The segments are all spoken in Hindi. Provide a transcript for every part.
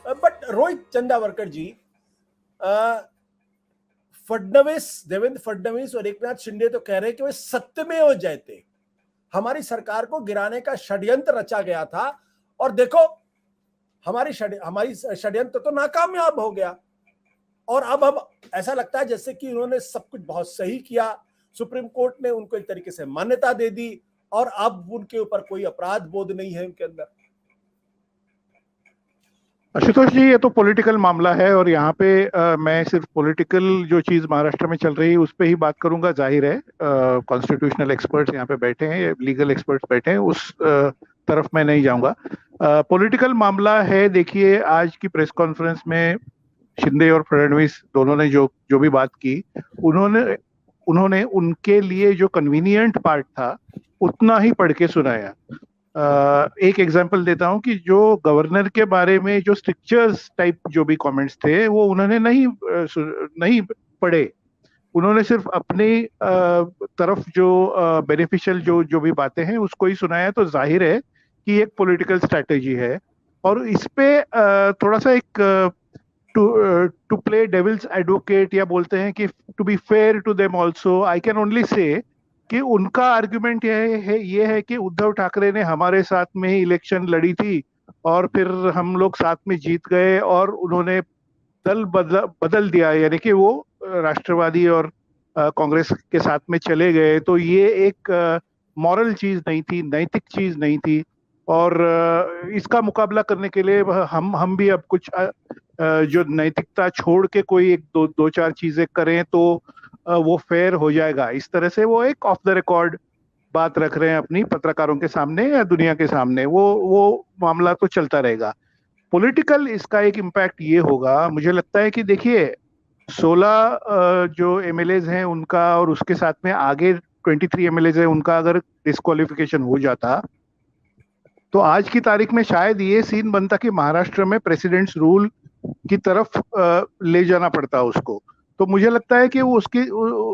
बट रोहित चंदावरकर जी, फडणवीस, देवेंद्र फडणवीस और एकनाथ शिंदे तो कह रहे हैं कि वे सत्यमेव जयते, हमारी सरकार को गिराने का षड्यंत्र रचा गया था, और देखो हमारी षड्यंत्र तो नाकामयाब हो गया। और अब ऐसा लगता है जैसे कि उन्होंने सब कुछ बहुत सही किया, सुप्रीम कोर्ट ने उनको एक तरीके से मान्यता दे दी, और अब उनके ऊपर कोई अपराध बोध नहीं है उनके अंदर। आशुतोष जी, ये तो पॉलिटिकल मामला है और यहाँ पे मैं सिर्फ पॉलिटिकल जो चीज महाराष्ट्र में चल रही है उस पे ही बात करूंगा। जाहिर है कॉन्स्टिट्यूशनल एक्सपर्ट्स यहाँ पे बैठे हैं, लीगल एक्सपर्ट्स बैठे हैं, उस तरफ मैं नहीं जाऊंगा। पॉलिटिकल मामला है। देखिए, आज की प्रेस कॉन्फ्रेंस में शिंदे और फडणवीस दोनों ने जो जो भी बात की, उन्होंने उन्होंने उनके लिए जो कन्वीनियंट पार्ट था उतना ही पढ़ के सुनाया। एक एग्जांपल देता हूं कि जो गवर्नर के बारे में जो स्ट्रिक्चर्स टाइप जो भी कमेंट्स थे वो उन्होंने नहीं पढ़े। उन्होंने सिर्फ अपनी तरफ जो बेनिफिशियल जो जो भी बातें हैं उसको ही सुनाया। तो जाहिर है कि एक पॉलिटिकल स्ट्रैटेजी है। और इस पे थोड़ा सा एक टू प्ले डेविल्स एडवोकेट, या बोलते हैं कि to be fair to them also, I can only say कि उनका आर्ग्यूमेंट ये है कि उद्धव ठाकरे ने हमारे साथ में ही इलेक्शन लड़ी थी और फिर हम लोग साथ में जीत गए और उन्होंने दल बदल दिया, यानी कि वो राष्ट्रवादी और कांग्रेस के साथ में चले गए। तो ये एक मॉरल चीज नहीं थी, नैतिक चीज नहीं थी। और इसका मुकाबला करने के लिए हम भी अब कुछ जो नैतिकता छोड़ के कोई एक दो चार चीजें करें तो वो फेयर हो जाएगा। इस तरह से वो एक ऑफ द रिकॉर्ड बात रख रहे हैं अपनी पत्रकारों के सामने या दुनिया के सामने। वो मामला तो चलता रहेगा। पॉलिटिकल इसका एक इम्पैक्ट ये होगा, मुझे लगता है कि देखिए 16 जो एमएलएज हैं उनका और उसके साथ में आगे 23 एमएलएज हैं उनका अगर डिस्क्वालिफिकेशन हो जाता तो आज की तारीख में शायद ये सीन बनता कि महाराष्ट्र में प्रेसिडेंट्स रूल की तरफ ले जाना पड़ता उसको। तो मुझे लगता है कि वो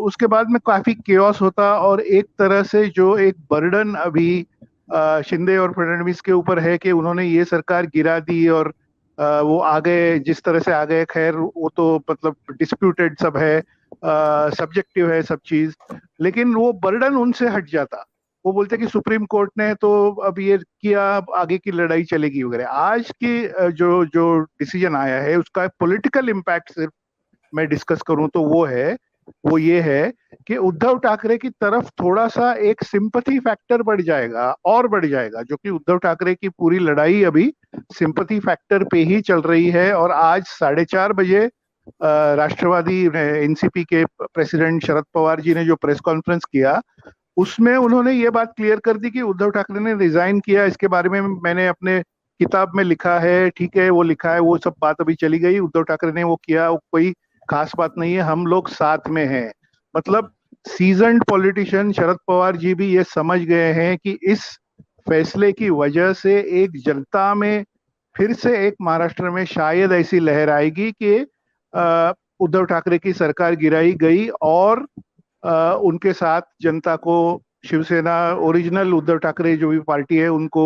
उसके बाद में काफी केओस होता और एक तरह से जो एक बर्डन अभी शिंदे और फडणवीस के ऊपर है कि उन्होंने ये सरकार गिरा दी और वो आगे जिस तरह से आ गए, खैर वो तो मतलब डिस्प्यूटेड सब है, सब्जेक्टिव है सब चीज, लेकिन वो बर्डन उनसे हट जाता। वो बोलते कि सुप्रीम कोर्ट ने तो अब ये किया, अब आगे की लड़ाई चलेगी वगैरह। आज की जो जो डिसीजन आया है उसका पॉलिटिकल इम्पैक्ट सिर्फ मैं डिस्कस करूं तो वो ये है कि उद्धव ठाकरे की तरफ थोड़ा सा एक सिंपैथी फैक्टर बढ़ जाएगा और बढ़ जाएगा, जो कि उद्धव ठाकरे की पूरी लड़ाई अभी सिंपैथी फैक्टर पे ही चल रही है। और आज 4:30 बजे राष्ट्रवादी एनसीपी के प्रेसिडेंट शरद पवार जी ने जो प्रेस कॉन्फ्रेंस किया उसमें उन्होंने ये बात क्लियर कर दी कि उद्धव ठाकरे ने रिजाइन किया। इसके बारे में मैंने अपने किताब में लिखा है, ठीक है, वो लिखा है, वो सब बात अभी चली गई। उद्धव ठाकरे ने वो किया, वो कोई खास बात नहीं है, हम लोग साथ में हैं। मतलब सीजन्ड पॉलिटिशियन शरद पवार जी भी ये समझ गए हैं कि इस फैसले की वजह से एक जनता में फिर से एक महाराष्ट्र में शायद ऐसी लहर आएगी कि उद्धव ठाकरे की सरकार गिराई गई और उनके साथ जनता को, शिवसेना ओरिजिनल उद्धव ठाकरे जो भी पार्टी है उनको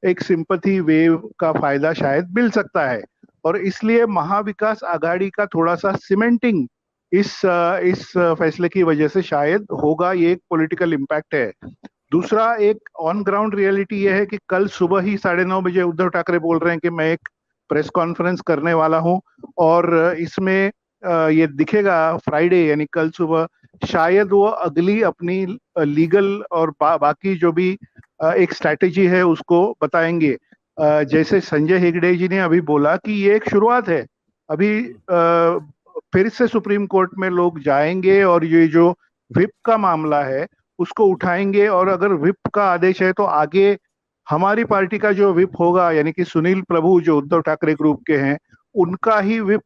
एक सिंपैथी वेव का फायदा शायद मिल सकता है। और इसलिए महाविकास आघाड़ी का थोड़ा सा सीमेंटिंग इस फैसले की वजह से शायद होगा। ये एक पॉलिटिकल इम्पैक्ट है। दूसरा एक ऑन ग्राउंड रियलिटी ये है कि कल सुबह ही 9:30 बजे उद्धव ठाकरे बोल रहे हैं कि मैं एक प्रेस कॉन्फ्रेंस करने वाला हूं और इसमें ये दिखेगा फ्राइडे यानी कल सुबह, शायद वो अगली अपनी लीगल और बाकी जो भी एक स्ट्रैटेजी है उसको बताएंगे। जैसे संजय हेगड़े जी ने अभी बोला कि ये एक शुरुआत है, अभी फिर से सुप्रीम कोर्ट में लोग जाएंगे और ये जो विप का मामला है उसको उठाएंगे, और अगर विप का आदेश है तो आगे हमारी पार्टी का जो विप होगा यानी कि सुनील प्रभु जो उद्धव ठाकरे ग्रुप के हैं उनका ही विप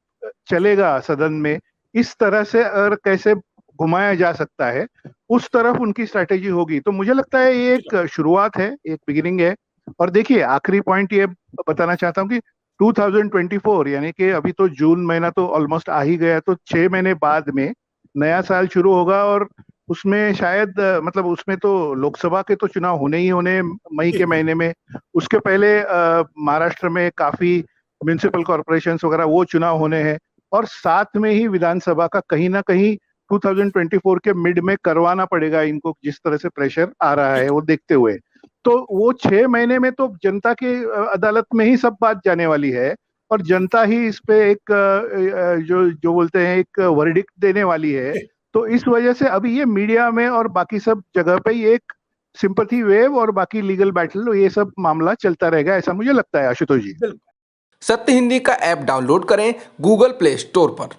चलेगा सदन में। इस तरह से अगर कैसे घुमाया जा सकता है उस तरफ उनकी स्ट्रैटेजी होगी। तो मुझे लगता है ये एक शुरुआत है, एक बिगिनिंग है। और देखिए आखिरी पॉइंट ये बताना चाहता हूँ कि 2024 यानी कि अभी तो जून महीना तो ऑलमोस्ट आ ही गया, तो 6 महीने बाद में नया साल शुरू होगा और उसमें शायद मतलब उसमें तो लोकसभा के तो चुनाव होने ही होने मई के महीने में। उसके पहले महाराष्ट्र में काफी म्युनिसिपल कॉर्पोरेशंस वगैरह वो चुनाव होने हैं, और साथ में ही विधानसभा का कहीं ना कहीं 2024 के मिड में करवाना पड़ेगा इनको, जिस तरह से प्रेशर आ रहा है वो देखते हुए। तो वो 6 महीने में तो जनता के अदालत में ही सब बात जाने वाली है, और जनता ही इस पे एक जो जो बोलते हैं एक वर्डिक्ट देने वाली है। तो इस वजह से अभी ये मीडिया में और बाकी सब जगह पे ये एक सिंपैथी वेव और बाकी लीगल बैटल, ये सब मामला चलता रहेगा, ऐसा मुझे लगता है आशुतोष जी। सत्य हिंदी का ऐप डाउनलोड करें गूगल प्ले स्टोर पर।